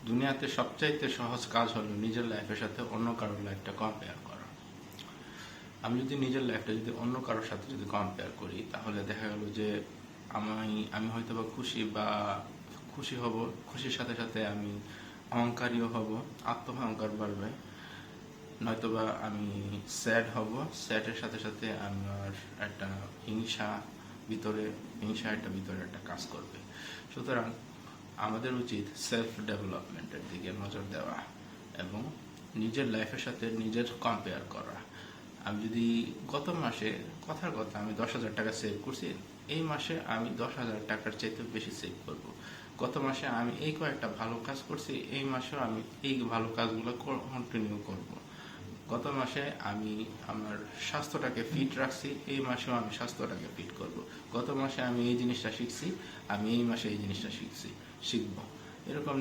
দুনিয়াতে সবচাইতে সহজ কাজ হলো নিজের লাইফের সাথে অন্য কারোর লাইফটা কম্পেয়ার করা। আমি যদি নিজের লাইফটা যদি অন্য কারোর সাথে যদি কম্পেয়ার করি, তাহলে দেখা গেল যে আমি হয়তো বা খুশি হব, খুশির সাথে সাথে আমি অহংকারীও হব, আত্মঅহংকার বাড়বে। নয়তোবা আমি স্যাড হব, স্যাডের সাথে সাথে আমার একটা হিংসা একটা ভিতরে একটা কাজ করবে। সুতরাং আমাদের উচিত সেলফ ডেভেলপমেন্টের দিকে নজর দেওয়া এবং নিজের লাইফের সাথে নিজের কম্পেয়ার করা। আমি যদি গত মাসে কথার কথা আমি 10,000 টাকা সেভ করছি, এই মাসে আমি 10,000 টাকার চাইতে বেশি সেভ করব। গত মাসে আমি এই কয়েকটা ভালো কাজ করছি, এই মাসেও আমি এই ভালো কাজগুলো কন্টিনিউ করব। গত মাসে আমি আমার স্বাস্থ্যটাকে ফিট রাখছি, এই মাসেও আমি স্বাস্থ্যটাকে ফিট করব। গত মাসে আমি এই জিনিসটা শিখছি, আমি এই মাসে এই জিনিসটা শিখব। এরকম